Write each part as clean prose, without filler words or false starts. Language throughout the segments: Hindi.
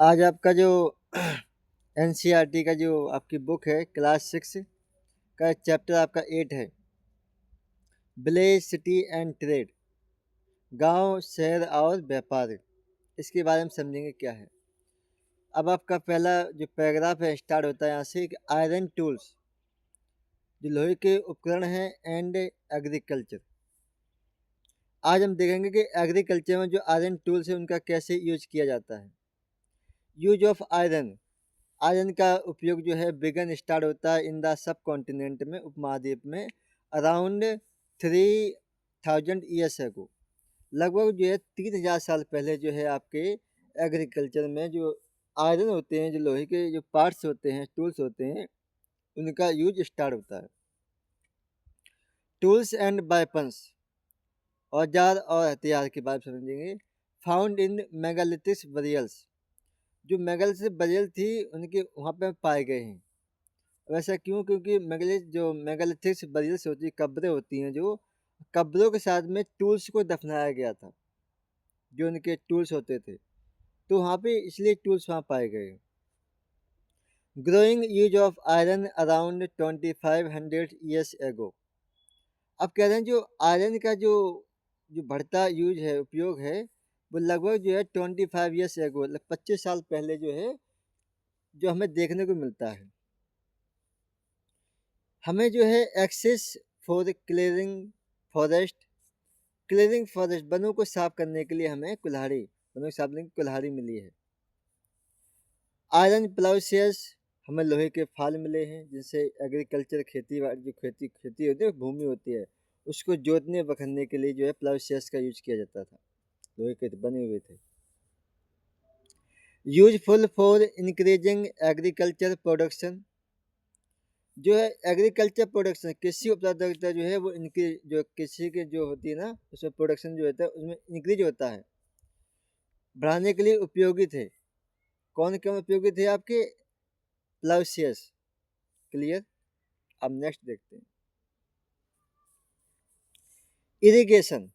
आज आपका जो एनसीईआरटी का जो आपकी बुक है क्लास 6 का चैप्टर आपका 8 है। विलेज सिटी एंड ट्रेड, गांव शहर और व्यापार। इसके बारे में समझेंगे क्या है। अब आपका पहला जो पैराग्राफ है स्टार्ट होता है यहाँ से कि आयरन टूल्स, जो लोहे के उपकरण हैं, एंड एग्रीकल्चर। आज हम देखेंगे कि एग्रीकल्चर में जो आयरन टूल्स है उनका कैसे यूज किया जाता है। यूज ऑफ आयरन, आयरन का उपयोग जो है बिगन स्टार्ट होता है इन द सब कॉन्टिनेंट में, उपमहाद्वीप में, अराउंड 3000 ईयर्स एगो। लगभग जो है 3000 साल पहले जो है आपके एग्रीकल्चर में जो आयरन होते हैं, जो लोहे के जो पार्ट्स होते हैं, टूल्स होते हैं, उनका यूज स्टार्ट होता है। टूल्स एंड वेपन्स, औजार और हथियार के बारे में समझेंगे। फाउंड इन मेगालिथिक बरियल्स, जो मेगालिथिक बरियल थी उनके वहाँ पे पाए गए हैं। वैसा क्यों? क्योंकि मेगालिथिक बरियल्स होती है, कब्रें होती हैं, जो कब्रों के साथ में टूल्स को दफनाया गया था, जो उनके टूल्स होते थे, तो वहाँ पे इसलिए टूल्स वहाँ पाए गए। Growing use of iron around 2500 एगो। अब कह रहे हैं जो आयरन का जो जो बढ़ता यूज है, उपयोग है, वो लगभग जो है 25 ईयर्स एगो, 25 साल पहले जो है, जो हमें देखने को मिलता है। हमें जो है axes for clearing forest, clearing forest, वनों को साफ करने के लिए हमें कुल्हाड़ी, वनों को साफ करने की कुल्हाड़ी मिली है। आयरन प्लाउसियर्स, हमें लोहे के फाल मिले हैं, जिनसे एग्रीकल्चर, खेती बाड़ी, जो खेती खेती होती है, भूमि होती है, उसको जोतने बखरने के लिए जो है प्लाउसियर्स का यूज किया जाता था, लोहे के बने हुए थे। Useful for increasing agriculture production, जो है एग्रीकल्चर प्रोडक्शन, कृषि उत्पादकता जो है वो इनकी, जो कृषि के जो होती है ना, उसमें प्रोडक्शन जो होता है उसमें इंक्रीज होता है, बढ़ाने के लिए उपयोगी थे। कौन कौन उपयोगी थे? आपके प्लाउसियर्स। क्लियर? अब नेक्स्ट देखते हैं इरिगेशन।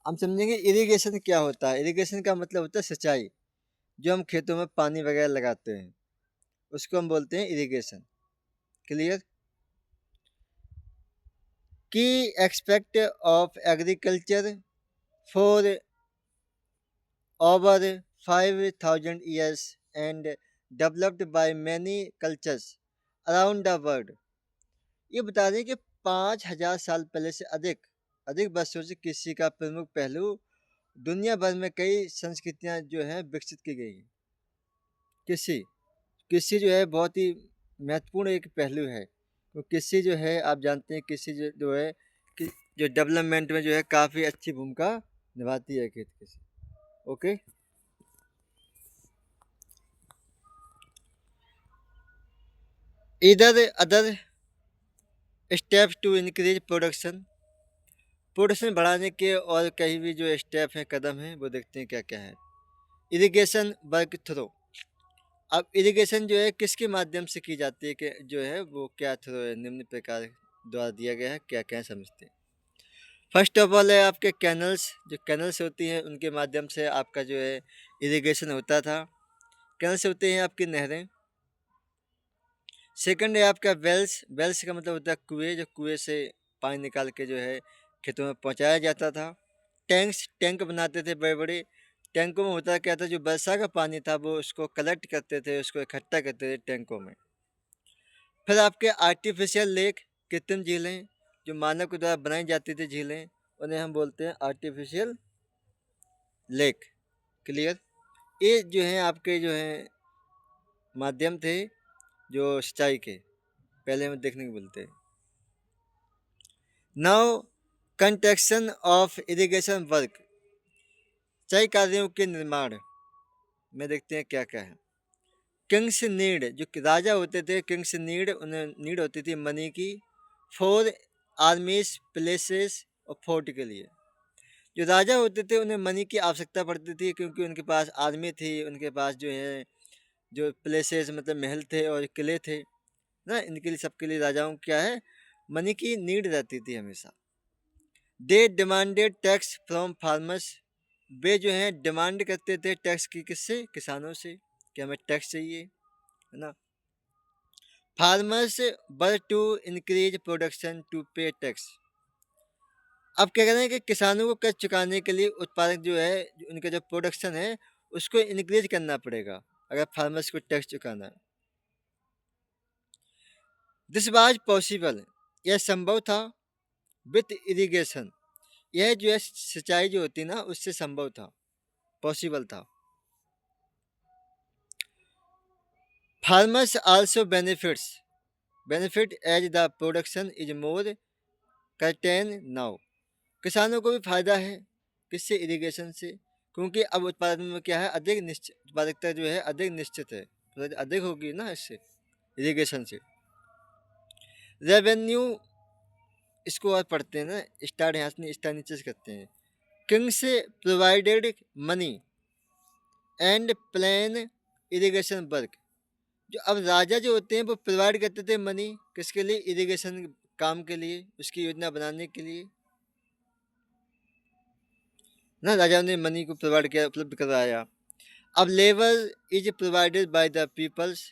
हम समझेंगे इरिगेशन क्या होता है। इरिगेशन का मतलब होता है सिंचाई, जो हम खेतों में पानी वगैरह लगाते हैं, उसको हम बोलते हैं इरिगेशन। क्लियर? की expect of agriculture for over 5000 years and developed by many cultures around the world। ये बता दें कि 5000 साल पहले से अधिक अधिक वर्षों से कृषि का प्रमुख पहलू दुनिया भर में कई संस्कृतियां जो हैं विकसित की गई हैं। कृषि कृषि जो है बहुत ही महत्वपूर्ण एक पहलू है। तो कृषि जो है आप जानते हैं, कृषि जो है कि जो डेवलपमेंट में जो है काफ़ी अच्छी भूमिका निभाती है खेत कृषि। ओके। इधर other steps to increase production, production बढ़ाने के और कहीं भी जो स्टेप हैं, कदम हैं, वो देखते हैं क्या क्या है। इरिगेशन वर्क थ्रो, अब इरिगेशन जो है किसके माध्यम से की जाती है, कि जो है वो क्या थ्रो है, निम्न प्रकार द्वारा दिया गया है, क्या क्या समझते हैं। फर्स्ट ऑफ ऑल है आपके कैनल्स, जो कैनल्स होती हैं उनके माध्यम से आपका जो है इरिगेशन होता था। कैनल्स होते हैं आपकी नहरें। सेकंड है आपका वेल्स, वेल्स का मतलब होता है कुएं, जो कुएं से पानी निकाल के जो है खेतों में पहुंचाया जाता था। टैंक्स, टैंक बनाते थे बड़े बड़े। टैंकों में होता क्या था, जो वर्षा का पानी था वो उसको कलेक्ट करते थे, उसको इकट्ठा करते थे टैंकों में। फिर आपके आर्टिफिशियल लेक, कृत्रिम झीलें, जो मानव के द्वारा बनाई जाती थी झीलें, उन्हें हम बोलते हैं आर्टिफिशियल लेक। क्लियर? ये जो है आपके जो है माध्यम थे जो सिंचाई के, पहले हमें देखने को मिलते हैं। Now construction of irrigation work, सिंचाई कार्यों के निर्माण में देखते हैं क्या क्या है। किंग्स नीड, जो राजा होते थे, किंग्स नीड, उन्हें नीड होती थी मनी की, फॉर आर्मीज, प्लेसेस और फोर्ट के लिए। जो राजा होते थे उन्हें मनी की आवश्यकता पड़ती थी, क्योंकि उनके पास आर्मी थी, उनके पास जो है जो प्लेसेस मतलब महल थे और किले थे ना, इनके लिए, सबके लिए राजाओं को क्या है, मनी की नीड रहती थी हमेशा। They demanded tax from farmers, वे जो हैं डिमांड करते थे टैक्स की, किससे? किसानों से, कि हमें टैक्स चाहिए, है ना। Farmers were to increase production to pay tax. अब क्या कह रहे हैं कि किसानों को कर्ज चुकाने के लिए उत्पादक जो है, उनका जो प्रोडक्शन है उसको इंक्रीज करना पड़ेगा अगर फार्मर्स को टैक्स चुकाना है। दिस वाज पॉसिबल, यह संभव था, विथ इरिगेशन, यह जो है सिंचाई जो होती है ना उससे संभव था, पॉसिबल था। Farmers also benefit as the production is more certain now. किसानों को भी फायदा है, किससे? इरिगेशन से, क्योंकि अब उत्पादन में क्या है, अधिक निश्चित, उत्पादकता जो है अधिक निश्चित है, तो अधिक होगी ना इससे, इरिगेशन से। रेवेन्यू, इसको और पढ़ते हैं ना, स्टार्ट यहाँ से स्टार्ट नीचे से करते हैं। Kings provided money and plan irrigation work. जो अब राजा जो होते हैं वो प्रोवाइड करते थे मनी, किसके लिए? इरिगेशन काम के लिए, उसकी योजना बनाने के लिए ना, राजा ने मनी को प्रोवाइड किया, उपलब्ध करवाया। अब labour is provided by the peoples.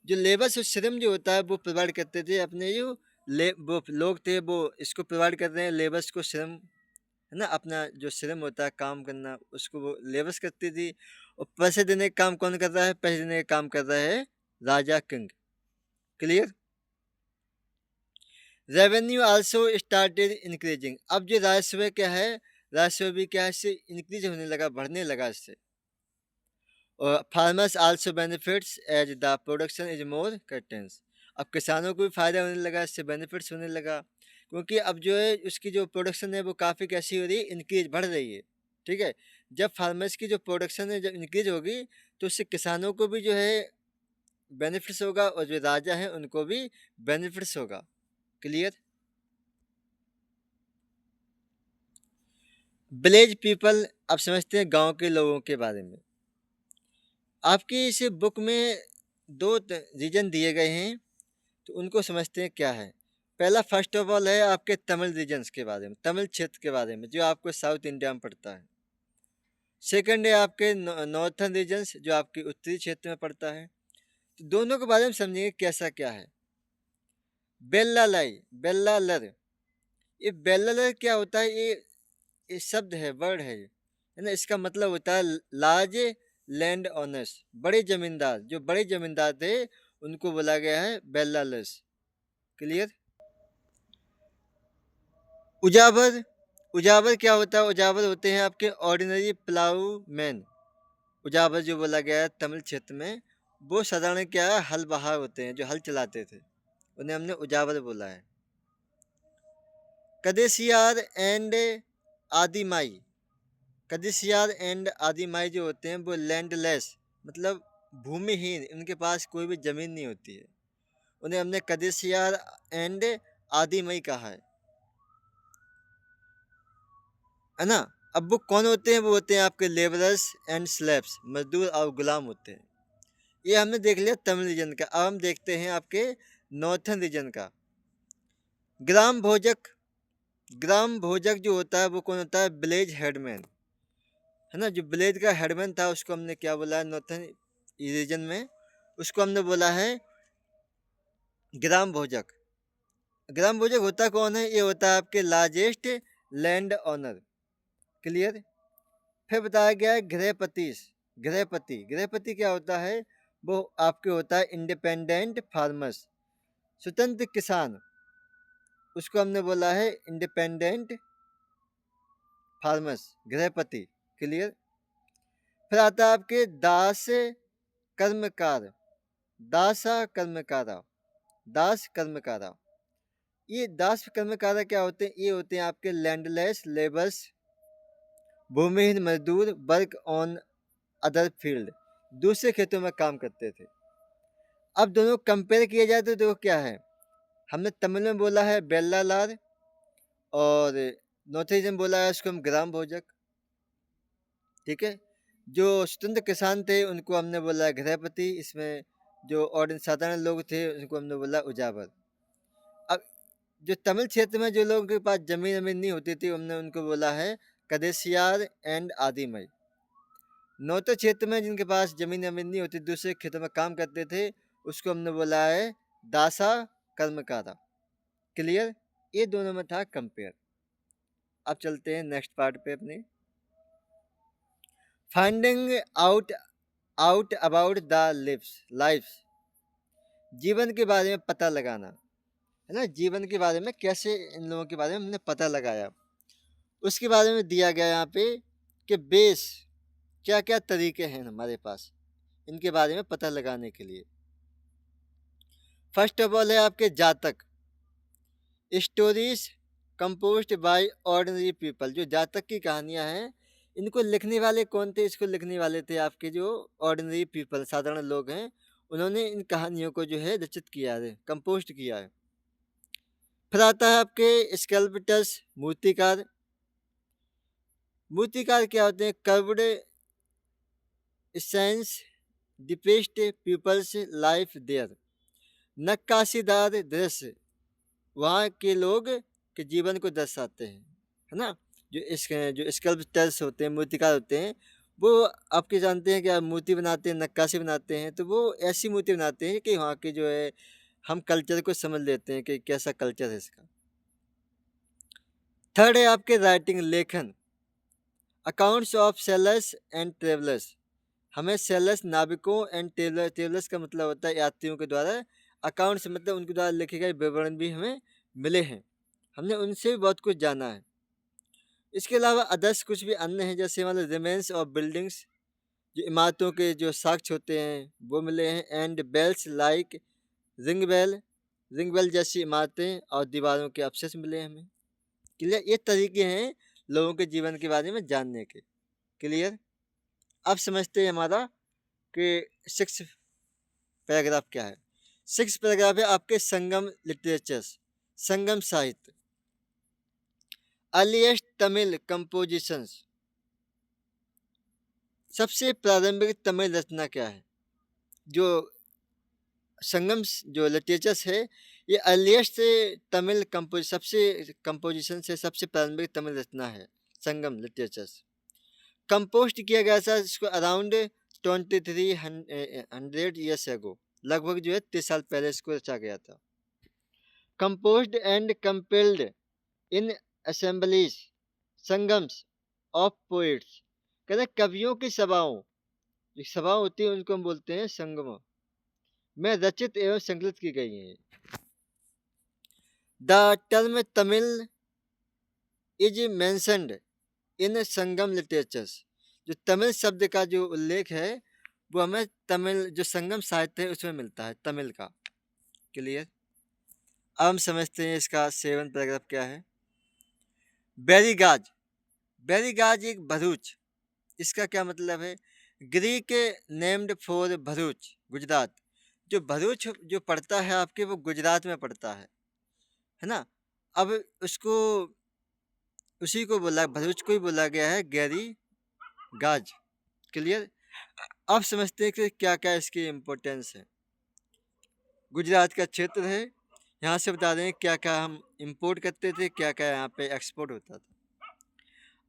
जो लेबर से श्रम जो होता है वो प्रोवाइड करते थे अपने जो वो लोग थे, वो इसको प्रोवाइड कर रहे हैं लेबर्स को श्रम, है ना। अपना जो श्रम होता है काम करना, उसको वो लेबर्स करती थी। और पैसे देने का काम कौन कर रहा है? पैसे देने का काम कर रहा है राजा, king. Clear. Revenue also started increasing. अब जो राजस्व क्या है, राजस्व भी क्या है, इससे इंक्रीज होने लगा, बढ़ने लगा इससे। और farmers also benefits as the production is more certains. अब किसानों को भी फायदा होने लगा, इससे बेनिफिट्स होने लगा, क्योंकि अब जो है उसकी जो प्रोडक्शन है वो काफ़ी कैसी हो रही है, इंक्रीज, बढ़ रही है। ठीक है। जब फार्मर्स की जो प्रोडक्शन है जब इंक्रीज होगी तो उससे किसानों को भी जो है बेनिफिट्स होगा, और जो राजा हैं उनको भी बेनिफिट्स होगा। क्लियर। विलेज पीपल, अब समझते हैं गांव के लोगों के बारे में। आपकी इस बुक में दो रीजन दिए गए हैं, तो उनको समझते हैं क्या है। पहला फर्स्ट ऑफ ऑल है आपके तमिल रीजन्स के बारे में, तमिल क्षेत्र के बारे में, जो आपको साउथ इंडिया में पड़ता है। सेकंड है आपके नॉर्थर्न रीजन्स, जो आपके उत्तरी क्षेत्र में पड़ता है। तो दोनों के बारे में समझेंगे कैसा क्या है। बेल्लालाई, बेल्लालर, ये बेल्लालर क्या होता है? ये शब्द है, वर्ड है ना। इसका मतलब होता है लार्ज लैंड ओनर्स, बड़े जमींदार, जो बड़े जमींदार थे उनको बोला गया है बेल्लालर्स। क्लियर। उजाबर, उजाबर क्या होता है? उजाबर होते हैं आपके ऑर्डिनरी प्लाऊ मैन। उजाबर जो बोला गया है तमिल क्षेत्र में, वो साधारण क्या है, हल बहार होते हैं, जो हल चलाते थे, उन्हें हमने उजाबर बोला है। कदेसियार एंड आदिमाई, कदिसियार एंड आदिमाई जो होते हैं वो लैंडलेस, मतलब भूमिहीन, उनके पास कोई भी जमीन नहीं होती है, उन्हें हमने कदिसियार एंड आदिमाई कहा है ना। अब वो कौन होते हैं? वो होते हैं आपके लेबरर्स एंड स्लेव्स, मजदूर और गुलाम होते हैं। ये हमने देख लिया तमिल रीजन का। अब हम देखते हैं आपके नॉर्थन रीजन का। ग्राम भोजक, ग्राम भोजक जो होता है वो कौन होता है? विलेज हेडमैन, है ना। जो विलेज का हेडमैन था उसको हमने क्या बोला है नॉर्थन रीजन में? उसको हमने बोला है ग्राम भोजक। ग्राम भोजक होता कौन है? ये होता है आपके लार्जेस्ट लैंड ऑनर। क्लियर। फिर बताया गया है गृहपति। गृहपति, गृहपति क्या होता है? वो आपके होता है इंडिपेंडेंट फार्मर्स, स्वतंत्र किसान, उसको हमने बोला है इंडिपेंडेंट फार्मर्स, गृहपति। क्लियर। फिर आता है आपके दास कर्मकार, दासा कर्मकारा, दास कर्मकारा। ये दास कर्मकारा क्या होते हैं? ये होते हैं आपके लैंडलेस लेबर्स, भूमिहीन मजदूर, वर्क ऑन अदर फील्ड, दूसरे खेतों में काम करते थे। अब दोनों कंपेयर किया जाए तो देखो क्या है, हमने तमिल में बोला है बेल्लालार, और नॉर्थ रीजन बोला है उसको हम ग्राम भोजक। ठीक है। जो स्वतंत्र किसान थे उनको हमने बोला गृहपति, इसमें जो और साधारण लोग थे उनको हमने बोला उजाबर। अब जो तमिल क्षेत्र में जो लोगों के पास जमीन वमीन नहीं होती थी हमने उनको बोला है कदेशियार एंड आदिमय। नौते क्षेत्र में जिनके पास जमीन नहीं होती, दूसरे खेतों में काम करते थे, उसको हमने बोला है दासा कर्मकारा। क्लियर? ये दोनों में था कंपेयर। अब चलते हैं नेक्स्ट पार्ट पे अपने। Finding out out about the life, जीवन के बारे में पता लगाना, है ना। जीवन के बारे में कैसे इन लोगों के बारे में हमने पता लगाया, उसके बारे में दिया गया यहाँ पे कि बेस क्या क्या तरीके हैं हमारे पास इनके बारे में पता लगाने के लिए। फर्स्ट ऑफ ऑल है आपके जातक, stories composed by ordinary people. जो जातक की कहानियां हैं, इनको लिखने वाले कौन थे? इसको लिखने वाले थे आपके जो ऑर्डिनरी पीपल, साधारण लोग हैं, उन्होंने इन कहानियों को जो है रचित किया है, कंपोस्ट किया है। फिर आता है आपके स्कल्पटर्स, मूर्तिकार। मूर्तिकार क्या होते हैं? Carved scenes depict people's life there. नक्काशीदार दृश्य वहाँ के लोग के जीवन को दर्शाते हैं, है ना। जो स्कल्पटर्स होते हैं, मूर्तिकार होते हैं, वो आपके जानते हैं कि आप मूर्ति बनाते हैं, नक्काशी बनाते हैं, तो वो ऐसी मूर्ति बनाते हैं कि वहाँ के जो है हम कल्चर को समझ लेते हैं कि कैसा कल्चर है इसका। थर्ड है आपके राइटिंग, लेखन। Accounts of sellers and travellers. हमें सेलर्स नाविकों एंड ट्रेवलर्स का मतलब होता है यात्रियों के द्वारा, अकाउंट से मतलब उनके द्वारा लिखे गए विवरण भी हमें मिले हैं, हमने उनसे भी बहुत कुछ जाना है। इसके अलावा अदर्स कुछ भी अन्य हैं, जैसे मतलब रिमेन्स ऑफ बिल्डिंग्स, जो इमारतों के जो साक्ष्य होते हैं वो मिले हैं। And bells like ring bell जैसी इमारतें और दीवारों के अवशेष मिले हैं हमें। क्लियर? ये तरीके हैं लोगों के जीवन के बारे में जानने के। क्लियर? अब समझते हैं हमारा कि 6 पैराग्राफ क्या है। 6 पैराग्राफ है आपके संगम लिटरेचर्स, संगम साहित्य। अर्लीस्ट तमिल कंपोजिशंस, सबसे प्रारंभिक तमिल रचना क्या है? जो संगम जो लिटरेचर्स है, ये अर्लीस्ट तमिल कंपोजिशन से सबसे प्रारंभिक तमिल रचना है, संगम लिटरेचर्स। कंपोस्ट किया गया था इसको अराउंड 2300 ईयर्स एगो, लगभग जो है 30 साल पहले इसको रचा गया था। Composed and compelled in assemblies Sangams of poets. कहते हैं कवियों की सभाओं, जो सभा होती है उनको हम बोलते हैं संगम, में रचित एवं संकलित की गई है। The term Tamil is mentioned in Sangam literatures. जो तमिल शब्द का जो उल्लेख है वो हमें तमिल जो संगम साहित्य है उसमें मिलता है, तमिल का। क्लियर? अब हम समझते हैं इसका 7 पैराग्राफ क्या है। बेरीगाज, बेरीगाज एक भरूच, इसका क्या मतलब है? Greek named for Bharuch, Gujarat. जो भरूच जो पड़ता है आपके, वो गुजरात में पड़ता है ना। अब उसको उसी को बोला, भरूच को ही बोला गया है गैरी गाज। क्लियर? अब समझते हैं कि क्या क्या इसकी इम्पोर्टेंस है। गुजरात का क्षेत्र है, यहाँ से बता दें क्या क्या हम इंपोर्ट करते थे, क्या क्या यहाँ पे एक्सपोर्ट होता था।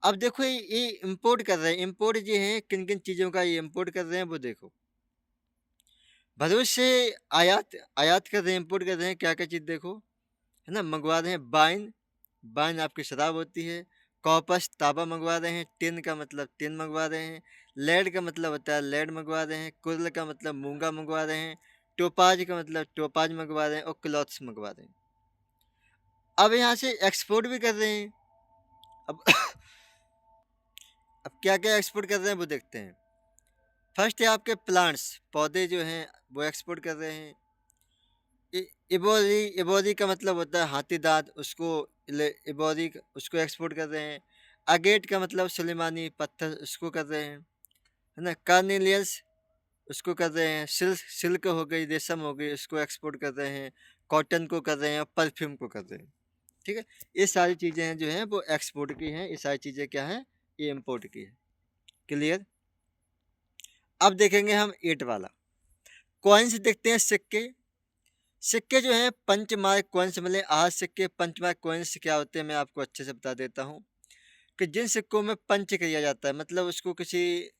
अब देखो ये इंपोर्ट कर रहे हैं, इंपोर्ट जो है किन किन चीज़ों का ये इंपोर्ट कर रहे हैं वो देखो। भरूच से आयात आयात कर रहे हैं, इंपोर्ट कर रहे हैं क्या क्या चीज़ देखो, है ना। मंगवा रहे हैं बाइन, बाइन आपकी शराब होती है। कॉपस तांबा मंगवा रहे हैं। टिन का मतलब टिन मंगवा रहे हैं। लेड का मतलब होता है लेड मंगवा रहे हैं। कुर्ल का मतलब मूंगा मंगवा रहे हैं। टोपाज का मतलब टोपाज मंगवा रहे हैं। और क्लॉथ्स मंगवा रहे हैं। अब यहाँ से एक्सपोर्ट भी कर रहे हैं। अब अब क्या क्या एक्सपोर्ट कर रहे हैं वो देखते हैं। फर्स्ट है आपके प्लांट्स, पौधे जो हैं वो एक्सपोर्ट कर रहे हैं। इबोरी, इबोरी का मतलब होता है हाथी दांत, उसको इबोरी उसको एक्सपोर्ट कर रहे हैं। अगेट का मतलब सुलेमानी पत्थर, उसको कर रहे हैं, है ना। कार्निलियस उसको कर रहे हैं। सिल्क हो गई, रेशम हो गई, उसको एक्सपोर्ट कर रहे हैं। कॉटन को कर रहे हैं और परफ्यूम को कर रहे हैं। ठीक है, ये सारी चीज़ें हैं जो हैं वो एक्सपोर्ट की हैं, ये सारी चीज़ें क्या हैं, ये इम्पोर्ट की है। क्लियर? अब देखेंगे हम 8 वाला। कॉइन्स देखते हैं, सिक्के। सिक्के जो हैं पंचमार्क कॉइन्स मिले। आज सिक्के पंचमार्क कॉइन्स क्या होते हैं मैं आपको अच्छे से बता देता हूँ। कि जिन सिक्कों में पंच किया जाता है, मतलब उसको किसी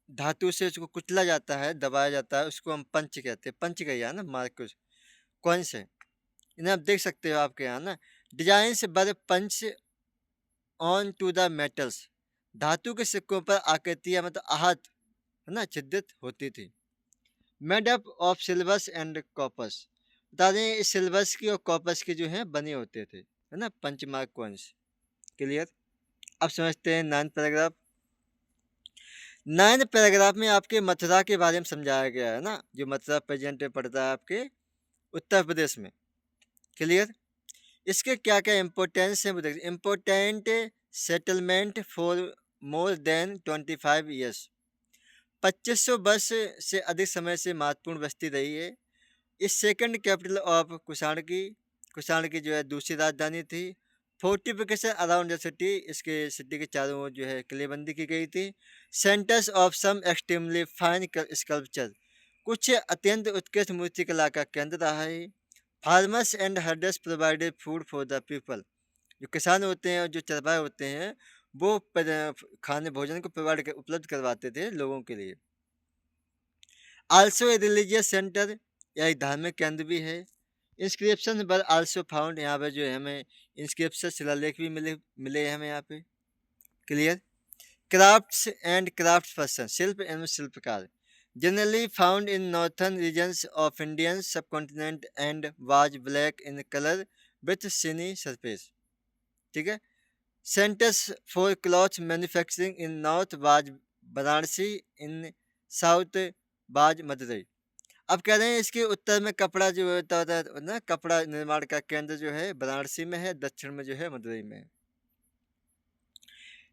धातु से उसको कुचला जाता है, दबाया जाता है, उसको हम पंच कहते हैं। पंच किया ना मार्कुस कौन से, इन्हें आप देख सकते हो आपके यहाँ ना। डिजाइन से बर पंच ऑन टू द मेटल्स, धातु के सिक्कों पर आकृतियां मतलब आहत है ना छिद्रित होती थी। Made up of silvers and coppers, बता दें इस सिल्वर्स की और कॉपर्स की जो है बने होते थे, है ना पंच मार्क कॉइन्स। क्लियर। अब समझते हैं नाइन्थ पैराग्राफ। नाइन्थ पैराग्राफ में आपके मथुरा के बारे में समझाया गया है ना, जो मथुरा प्रेजेंट में पड़ता है आपके उत्तर प्रदेश में। क्लियर। इसके क्या क्या इम्पोर्टेंस है वो देखिए। Important settlement for more than 25 years, 2500 वर्ष से अधिक समय से महत्वपूर्ण बस्ती रही है। इस सेकंड कैपिटल ऑफ कुषाण की, कुषाण की जो है दूसरी राजधानी थी। फोर्टिफिकेशन अराउंड द सिटी, इसके सिटी के चारों ओर जो है किलेबंदी की गई थी। Centres of some extremely fine sculpture, कुछ अत्यंत उत्कृष्ट मूर्तिकला का केंद्र रहा है। Farmers and herders provided food for the people, जो किसान होते हैं और जो चरवाहे होते हैं वो खाने भोजन को उपलब्ध करवाते थे लोगों के लिए। आल्सो ए रिलीजियस सेंटर, यह एक धार्मिक केंद्र भी है। इंस्क्रिप्शन पर आल्सो फाउंड, यहाँ पे जो है हमें इंस्क्रिप्शन शिलालेख भी मिले मिले हैं हमें यहाँ पे। Clear. Crafts and craft person, शिल्प एवं शिल्पकार, generally found in northern regions of Indian subcontinent and was black in colour with shiny surface. ठीक है। Centres for cloth manufacturing in north was Varanasi, in south was Madurai. अब कह रहे हैं इसके उत्तर में कपड़ा जो होता है ना, कपड़ा निर्माण का केंद्र जो है वाराणसी में है, दक्षिण में जो है मदुरई में है।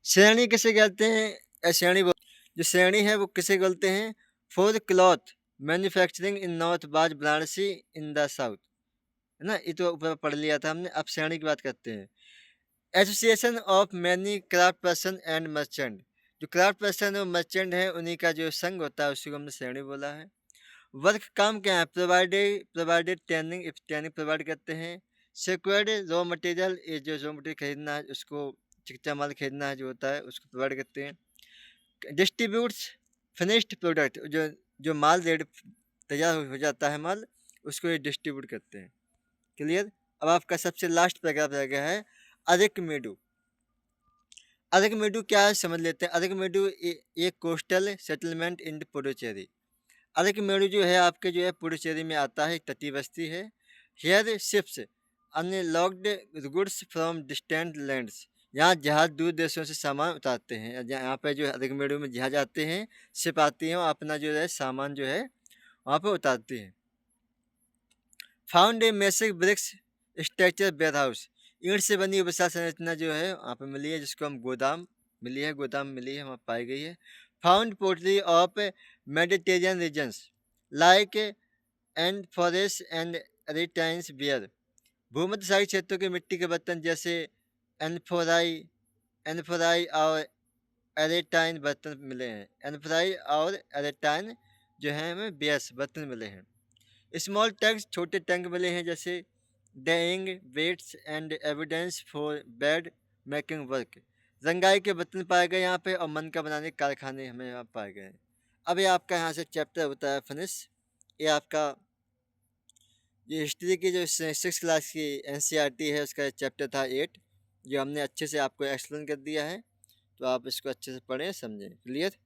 श्रेणी किसे कहते हैं, श्रेणी जो श्रेणी है वो किसे बोलते हैं, for cloth manufacturing in north बाज वाराणसी इन द साउथ, है ना। ये तो ऊपर पढ़ लिया था हमने। अब श्रेणी की बात करते हैं। Association of many craft person and merchant, जो क्राफ्ट पर्सन और मर्चेंट हैं उन्हीं का जो संघ होता है उसी को हमने श्रेणी बोला है। वर्क काम क्या है, प्रोवाइडेड ट्रेनिंग, ट्रेनिंग प्रोवाइड करते हैं। सिक्योर्ड रॉ मटेरियल, ये जो रॉ मटेरियल खरीदना है उसको, कच्चा माल खरीदना है जो होता है उसको प्रोवाइड करते हैं। डिस्ट्रीब्यूट्स फिनिश्ड प्रोडक्ट, जो जो माल तैयार हो जाता है माल, उसको ये डिस्ट्रीब्यूट करते हैं। क्लियर। अब आपका सबसे लास्ट पैराग्राफ रह गया है अरिकमेडु। अरिकमेडु क्या है समझ लेते हैं। अरिकमेडु एक coastal settlement in Puducherry. Arikamedu जो है आपके जो है पुडुचेरी में आता है, तटीय बस्ती है। Here ships unlocked goods from distant lands, यहाँ जहाज दूर देशों से सामान उतारते हैं। यहाँ पे जो है अरिकमेडु में जहाज आते हैं, शिप आती हैं और अपना जो है सामान जो है वहाँ पे उतारती हैं। Found a massive bricks structure warehouse, ईंट से बनी विशाल संरचना जो है वहाँ पे मिली है, जिसको हम गोदाम मिली है, गोदाम मिली है वहाँ पाई गई है। Found partly of Mediterranean regions like and forest and एरिटाइन्स बियर, भूमध्य सागरीय क्षेत्रों के मिट्टी के बर्तन जैसे एन्फोराई एन्फोराई और एरेटाइन बर्तन मिले हैं। एन्फोराई और एरेटाइन जो है हमें बियर्स बर्तन मिले हैं। स्मॉल टैंक्स, छोटे टैंक मिले हैं, जैसे dyeing vats and evidence for bead making work, रंगाई के बर्तन पाए गए यहाँ पे और मन का बनाने के कारखाने हमें यहाँ पाए गए हैं। अब ये आपका यहाँ से चैप्टर होता है फिनिश। ये आपका ये हिस्ट्री की जो 6 क्लास की एनसीईआरटी है उसका चैप्टर था 8, जो हमने अच्छे से आपको एक्सप्लेन कर दिया है। तो आप इसको अच्छे से पढ़ें समझें। क्लियर।